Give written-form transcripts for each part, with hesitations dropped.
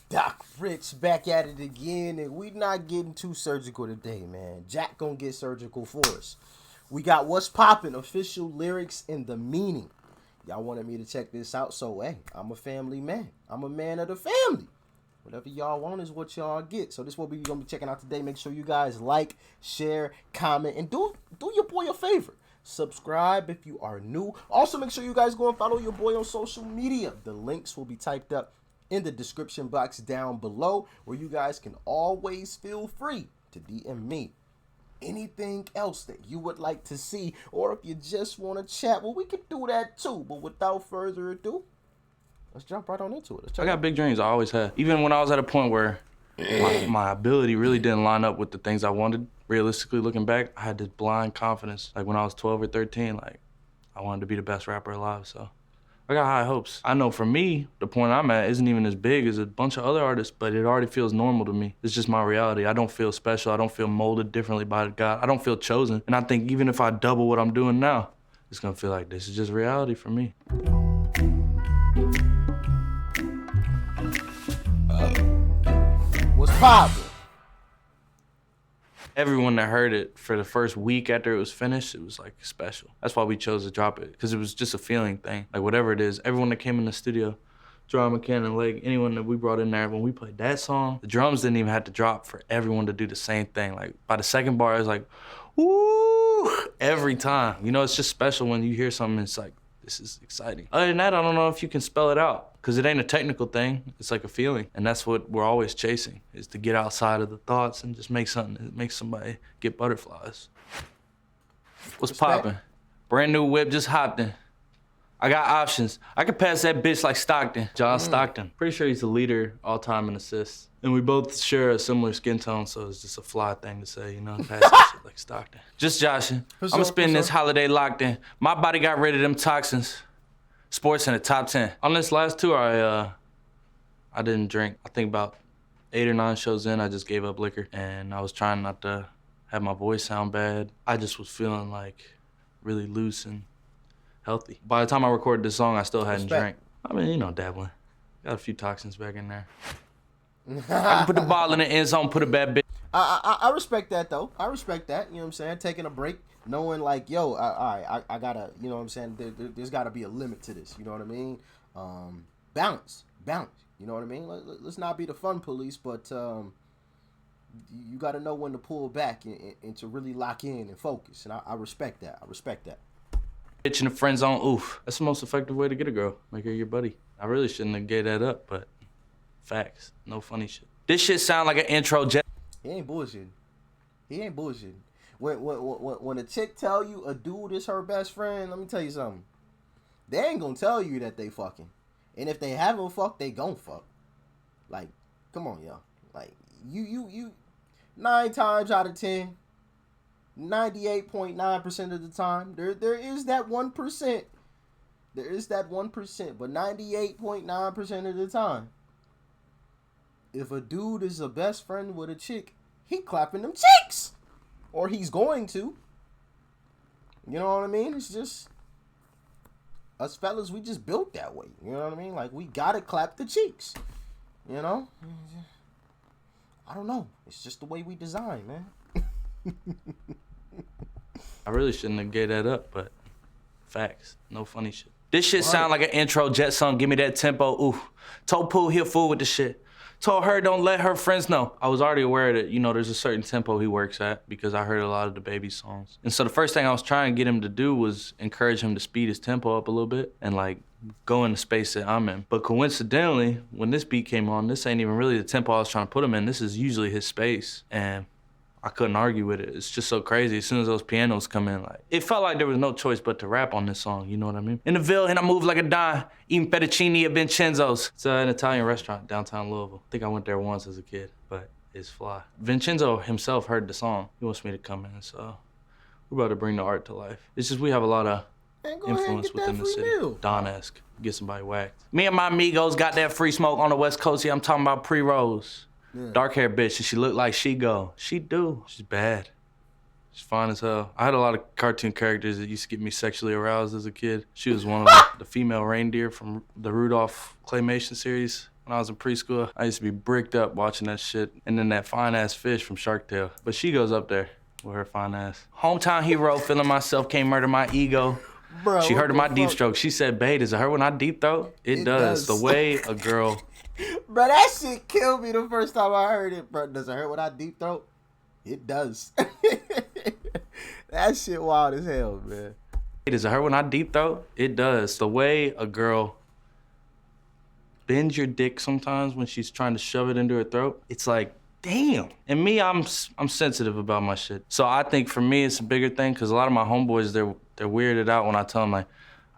Doc Rich back at it again, and we not getting too surgical today, man. Jack gonna get surgical for us. We got What's Poppin', official lyrics and the meaning. Y'all wanted me to check this out, so hey, I'm a family man. I'm a man of the family. Whatever y'all want is what y'all get. So this is what we gonna be checking out today. Make sure you guys like, share, comment, and do your boy a favor. Subscribe if you are new. Also, make sure you guys go and follow your boy on social media. The links will be typed up in the description box down below, where you guys can always feel free to DM me anything else that you would like to see, or if you just want to chat, well, we can do that too. But without further ado, let's jump right on into it. I got big dreams. I always had. Even when I was at a point where my ability really didn't line up with the things I wanted, realistically looking back, I had this blind confidence. Like when I was 12 or 13, like I wanted to be the best rapper alive, so I got high hopes. I know for me, the point I'm at isn't even as big as a bunch of other artists, but it already feels normal to me. It's just my reality. I don't feel special. I don't feel molded differently by God. I don't feel chosen. And I think even if I double what I'm doing now, it's gonna feel like this is just reality for me. What's poppin'? Everyone that heard it for the first week after it was finished, it was like special. That's why we chose to drop it, because it was just a feeling thing. Like whatever it is, everyone that came in the studio, drama, Cannon, Lake, anyone that we brought in there, when we played that song, the drums didn't even have to drop for everyone to do the same thing. Like by the second bar, it was like, woo, every time. You know, it's just special when you hear something, it's like, this is exciting. Other than that, I don't know if you can spell it out, because it ain't a technical thing, it's like a feeling. And that's what we're always chasing, is to get outside of the thoughts and just make something that makes somebody get butterflies. What's poppin'? Brand new whip, just hopped in. I got options. I could pass that bitch like Stockton, John Stockton. Pretty sure he's the leader all time in assists. And we both share a similar skin tone, so it's just a fly thing to say, you know, pass that shit like Stockton. Just joshing. I'ma spend this holiday locked in. My body got rid of them toxins. Sports in the top 10. On this last tour, I didn't drink. I think about 8 or 9 shows in, I just gave up liquor. And I was trying not to have my voice sound bad. I just was feeling like really loose and healthy. By the time I recorded this song, I still hadn't drank. I mean, you know, dabbling. Got a few toxins back in there. I can put the ball in the end zone, put a bad bitch. I respect that though. I respect that. You know what I'm saying? Taking a break, knowing like, yo, I gotta, you know what I'm saying? There's gotta be a limit to this. You know what I mean? Balance. You know what I mean? Let's not be the fun police, but you gotta know when to pull back and to really lock in and focus. And I respect that. Bitch in the friend zone, oof. That's the most effective way to get a girl. Make her your buddy. I really shouldn't have gave that up, but facts. No funny shit. This shit sound like an intro jet. He ain't bullshitting. When a chick tell you a dude is her best friend, let me tell you something. They ain't gonna tell you that they fucking. And if they haven't fucked, they gon' fuck. Like, come on, y'all. Like, you 9 times out of 10, 98.9% of the time, there is that 1%. There is that 1%, but 98.9% of the time, if a dude is a best friend with a chick, he clapping them cheeks, or he's going to. You know what I mean? It's just us fellas, we just built that way. You know what I mean? Like, we gotta clap the cheeks. You know? I don't know. It's just the way we design, man. I really shouldn't have gave that up, but facts. No funny shit. This shit sound like an intro jet song. Give me that tempo. Ooh. Told Pooh he a fool with the shit. Told her don't let her friends know. I was already aware that, you know, there's a certain tempo he works at, because I heard a lot of the Baby songs. And so the first thing I was trying to get him to do was encourage him to speed his tempo up a little bit and like go in the space that I'm in. But coincidentally, when this beat came on, this ain't even really the tempo I was trying to put him in. This is usually his space. And I couldn't argue with it. It's just so crazy. As soon as those pianos come in, like, it felt like there was no choice but to rap on this song, you know what I mean? In the Ville, and I move like a dime, eating fettuccine at Vincenzo's. It's an Italian restaurant downtown Louisville. I think I went there once as a kid, but it's fly. Vincenzo himself heard the song. He wants me to come in, so we're about to bring the art to life. It's just we have a lot of influence within the city. Don-esque. Get somebody whacked. Me and my amigos got that free smoke on the West Coast. Yeah, I'm talking about pre-rolls. Yeah. Dark-haired bitch, and she looked like she go. She do. She's bad. She's fine as hell. I had a lot of cartoon characters that used to get me sexually aroused as a kid. She was one of them. The female reindeer from the Rudolph claymation series. When I was in preschool, I used to be bricked up watching that shit. And then that fine-ass fish from Shark Tale. But she goes up there with her fine ass. Hometown hero, feeling myself, can't murder my ego. Bro, She heard of my deep fuck? stroke. She said, babe, does it hurt when I deep throat? It does. The way a girl... Bro, that shit killed me the first time I heard it, bro. Does it hurt when I deep throat? It does. That shit wild as hell, man. Does it hurt when I deep throat? It does. The way a girl bends your dick sometimes when she's trying to shove it into her throat, it's like, damn. And me, I'm sensitive about my shit. So I think for me, it's a bigger thing because a lot of my homeboys, they're weirded out when I tell them, like,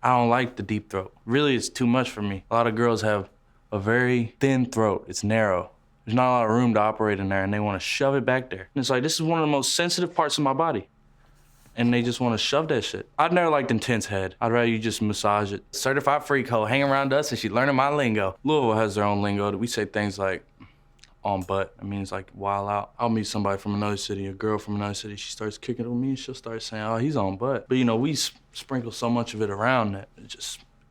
I don't like the deep throat. Really, it's too much for me. A lot of girls have a very thin throat. It's narrow. There's not a lot of room to operate in there, and they want to shove it back there. And it's like, this is one of the most sensitive parts of my body. And they just want to shove that shit. I've never liked intense head. I'd rather you just massage it. Certified freak hoe, hang around us and she learning my lingo. Louisville has their own lingo. We say things like, on butt. I mean, it's like wild out. I'll meet somebody from another city, a girl from another city. She starts kicking it with me and she'll start saying, oh, he's on butt. But you know, we sprinkle so much of it around that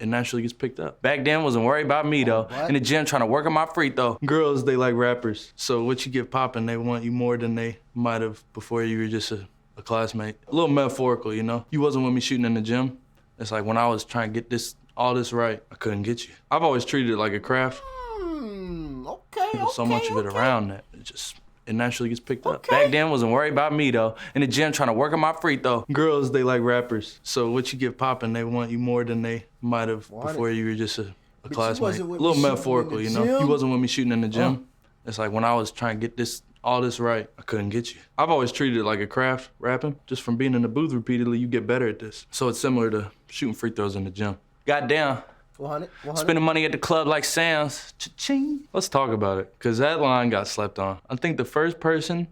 it naturally gets picked up. Back then, wasn't worried about me though. In the gym, trying to work on my free throw. Girls, they like rappers. So what you get popping, they want you more than they might have before you were just a classmate. A little metaphorical, you know? You wasn't with me shooting in the gym. It's like when I was trying to get all this right, I couldn't get you. I've always treated it like a craft. Okay, so much of it around that it naturally gets picked up. Back then, wasn't worried about me though. In the gym, trying to work on my free throw. Girls, they like rappers. So what you get popping, they want you more than they might have before you were just a classmate. A little metaphorical, you know? You wasn't with me shooting in the gym. It's like when I was trying to get all this right, I couldn't get you. I've always treated it like a craft, rapping. Just from being in the booth repeatedly, you get better at this. So it's similar to shooting free throws in the gym. Goddamn. 100. Spending money at the club like Sam's. Cha-ching. Let's talk about it, because that line got slept on. I think the first person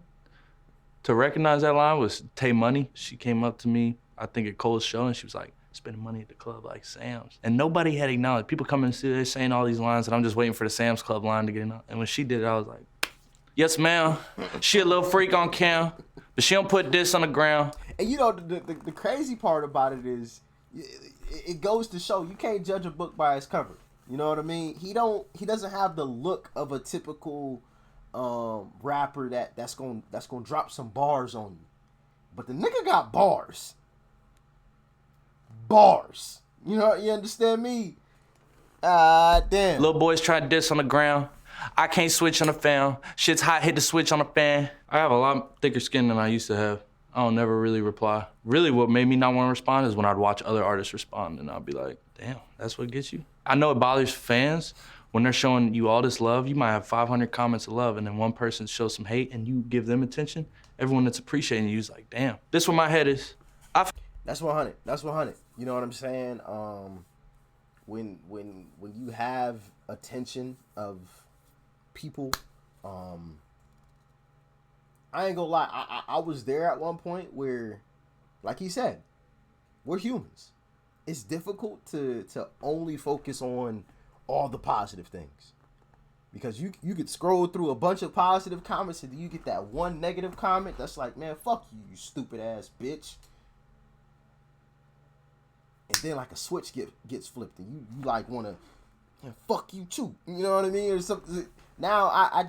to recognize that line was Tay Money. She came up to me, I think at Cole's show, and she was like, spending money at the club like Sam's. And nobody had acknowledged. People come in and see they're saying all these lines, and I'm just waiting for the Sam's Club line to get in. And when she did it, I was like, yes, ma'am. She a little freak on cam, but she don't put this on the ground. And you know, the crazy part about it is, it goes to show you can't judge a book by its cover. You know what I mean? He doesn't have the look of a typical rapper that's gonna drop some bars on you. But the nigga got bars. Bars. You know, you understand me? Damn. Little boys try to diss on the ground. I can't switch on the fan. Shit's hot, hit the switch on the fan. I have a lot thicker skin than I used to have. I don't never really reply. Really what made me not want to respond is when I'd watch other artists respond and I'd be like, damn, that's what gets you? I know it bothers fans when they're showing you all this love. You might have 500 comments of love and then one person shows some hate and you give them attention. Everyone that's appreciating you is like, damn, this where my head is. That's 100. That's 100. You know what I'm saying? When you have attention of people, I ain't gonna lie, I was there at one point where, like he said, we're humans. It's difficult to only focus on all the positive things. Because you could scroll through a bunch of positive comments and you get that one negative comment that's like, man, fuck you, you stupid ass bitch. And then like a switch gets flipped and you like wanna, fuck you too. You know what I mean? Or something. Now I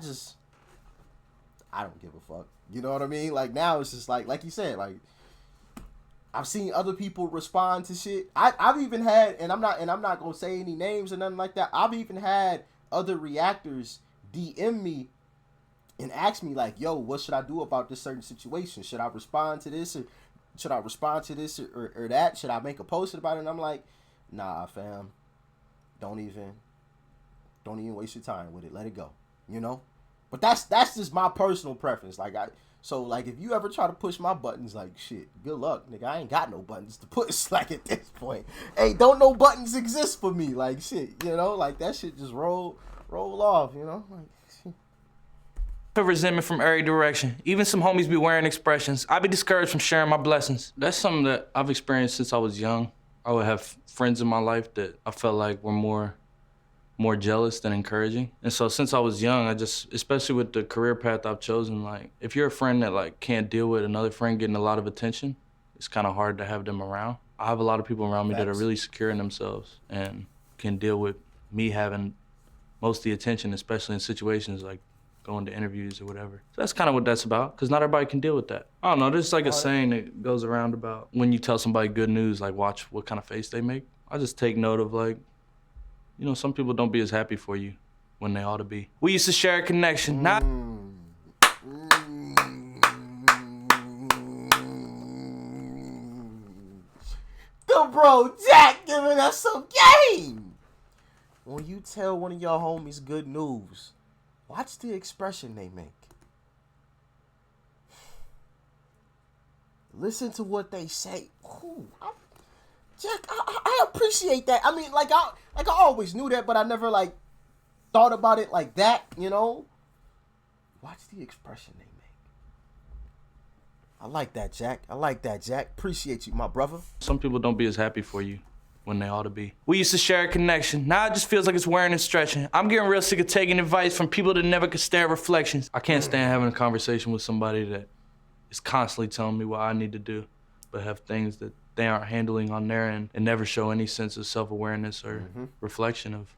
don't give a fuck. You know what I mean? Like now it's just like you said, like I've seen other people respond to shit. I've even had, and I'm not gonna say any names or nothing like that. I've even had other reactors DM me and ask me like, yo, what should I do about this certain situation? Should I respond to this or should I respond to this or that? Should I make a post about it? And I'm like, nah, fam. Don't even waste your time with it. Let it go. You know? But that's just my personal preference. Like if you ever try to push my buttons, like shit, good luck, nigga. I ain't got no buttons to push. Like at this point, hey, don't no buttons exist for me. Like shit, you know, like that shit just roll off. You know, like. Resentment from every direction. Even some homies be wearing expressions. I be discouraged from sharing my blessings. That's something that I've experienced since I was young. I would have friends in my life that I felt like were more jealous than encouraging. And so since I was young, especially with the career path I've chosen, like if you're a friend that like can't deal with another friend getting a lot of attention, it's kind of hard to have them around. I have a lot of people around me that are really secure in themselves and can deal with me having most of the attention, especially in situations like going to interviews or whatever. So that's kind of what that's about, because not everybody can deal with that. I don't know, there's like a saying that goes around about when you tell somebody good news, like watch what kind of face they make. I just take note of like, you know, some people don't be as happy for you when they ought to be. We used to share a connection, not... The bro Jack giving us some game. When you tell one of your homies good news, watch the expression they make. Listen to what they say. Ooh, Jack, I appreciate that. I mean, like I always knew that, but I never like thought about it like that, you know? Watch the expression they make. I like that, Jack. I like that, Jack. Appreciate you, my brother. Some people don't be as happy for you when they ought to be. We used to share a connection. Now it just feels like it's wearing and stretching. I'm getting real sick of taking advice from people that never could stare at reflections. I can't stand having a conversation with somebody that is constantly telling me what I need to do, but have things that they aren't handling on their end and never show any sense of self-awareness or reflection of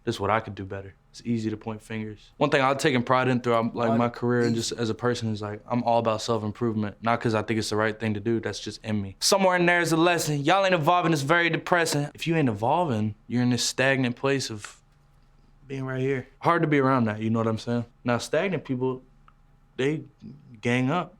this is what I could do better. It's easy to point fingers. One thing I've taken pride in throughout like my career and just as a person is like, I'm all about self-improvement. Not because I think it's the right thing to do, that's just in me. Somewhere in there is a lesson. Y'all ain't evolving, it's very depressing. If you ain't evolving, you're in this stagnant place of being right here. Hard to be around that, you know what I'm saying? Now stagnant people, they gang up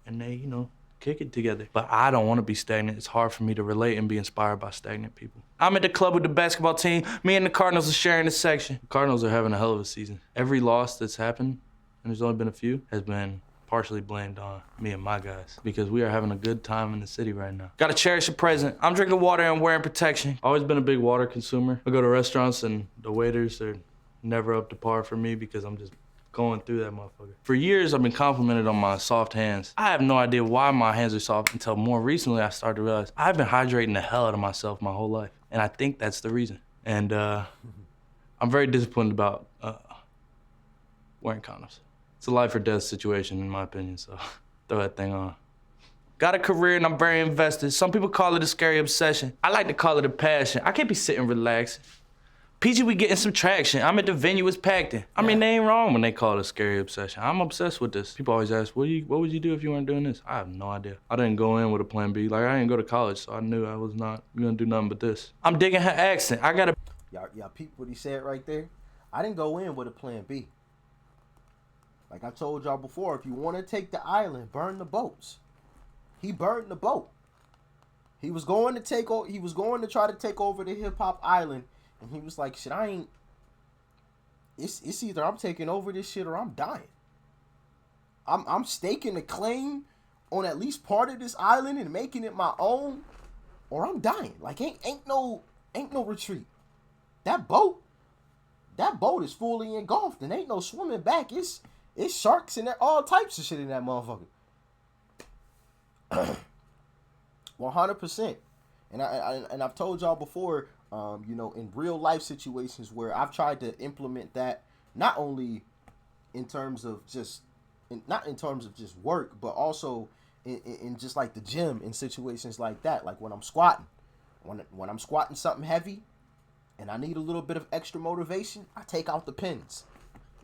and they, you know, kick it together. But I don't want to be stagnant. It's hard for me to relate and be inspired by stagnant people. I'm at the club with the basketball team. Me and the Cardinals are sharing the section. The Cardinals are having a hell of a season. Every loss that's happened, and there's only been a few, has been partially blamed on me and my guys because we are having a good time in the city right now. Gotta cherish the present. I'm drinking water and wearing protection. Always been a big water consumer. I go to restaurants and the waiters are never up to par for me because I'm just going through that motherfucker. For years, I've been complimented on my soft hands. I have no idea why my hands are soft until more recently I started to realize I've been hydrating the hell out of myself my whole life. And I think that's the reason. And I'm very disciplined about wearing condoms. It's a life or death situation in my opinion, so throw that thing on. Got a career and I'm very invested. Some people call it a scary obsession. I like to call it a passion. I can't be sitting relaxed. PG, we getting some traction. I'm at the venue, it's packed in. I mean, they ain't wrong when they call it a scary obsession. I'm obsessed with this. People always ask, what would you do if you weren't doing this? I have no idea. I didn't go in with a plan B. Like, I didn't go to college, so I knew I was not gonna do nothing but this. I'm digging her accent. I gotta... Y'all peep what he said right there? I didn't go in with a plan B. Like I told y'all before, if you want to take the island, burn the boats. He burned the boat. He was going to try to take over the hip-hop island. And he was like, shit, it's either I'm taking over this shit or I'm dying. I'm staking a claim on at least part of this island and making it my own, or I'm dying. Like ain't no retreat. That boat is fully engulfed and ain't no swimming back. It's sharks and all types of shit in that motherfucker. 100%. And I've told y'all before, you know, in real life situations where I've tried to implement that, not only in terms of just work, but also in just like the gym, in situations like that, like when I'm squatting, when I'm squatting something heavy, and I need a little bit of extra motivation, I take out the pins.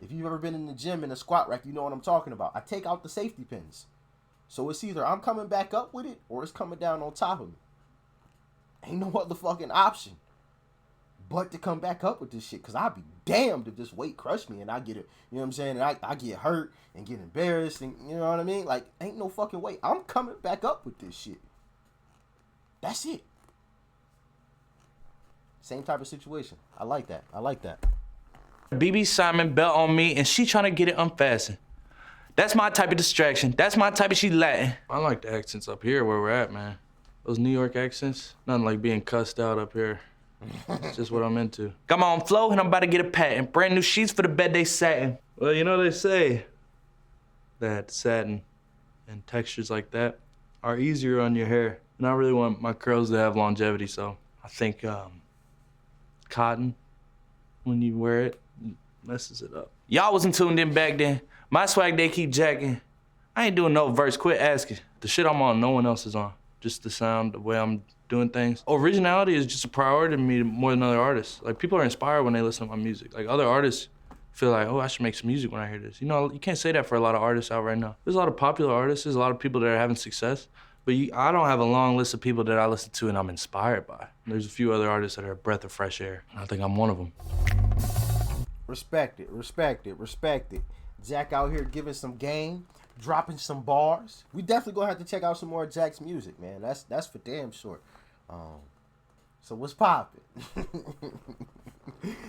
If you've ever been in the gym in a squat rack, you know what I'm talking about. I take out the safety pins, so it's either I'm coming back up with it or it's coming down on top of me. Ain't no other fucking option but to come back up with this shit, because I'd be damned if this weight crushed me and I get it, you know what I'm saying, and I get hurt and get embarrassed, and you know what I mean, like, ain't no fucking way. I'm coming back up with this shit. That's it. Same type of situation. I like that. BB Simon belt on me and she trying to get it unfastened. That's my type of distraction. That's my type of she Latin. I like the accents up here where we're at, man. Those New York accents, nothing like being cussed out up here. It's just what I'm into. Got my own flow and I'm about to get a patent. Brand new sheets for the bed they satin. Well, you know they say that satin and textures like that are easier on your hair. And I really want my curls to have longevity, so I think cotton, when you wear it, messes it up. Y'all wasn't tuned in back then. My swag, they keep jacking. I ain't doing no verse, quit asking. The shit I'm on, no one else is on. Just the sound, the way I'm doing things. Originality is just a priority to me more than other artists. Like, people are inspired when they listen to my music. Like, other artists feel like, oh, I should make some music when I hear this. You know, you can't say that for a lot of artists out right now. There's a lot of popular artists, there's a lot of people that are having success, but I don't have a long list of people that I listen to and I'm inspired by. There's a few other artists that are a breath of fresh air, and I think I'm one of them. Respect it, respect it, respect it. Jack out here giving some game, dropping some bars. We definitely gonna have to check out some more of Jack's music, man. That's for damn sure. So what's poppin'?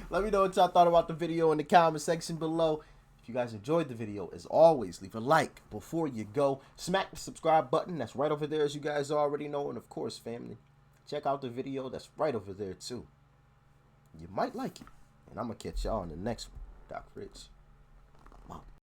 Let me know what y'all thought about the video in the comment section below. If you guys enjoyed the video, as always, leave a like before you go. Smack the subscribe button. That's right over there, as you guys already know. And of course, family, check out the video. That's right over there, too. You might like it. And I'm going to catch y'all in the next one. Doc Rich.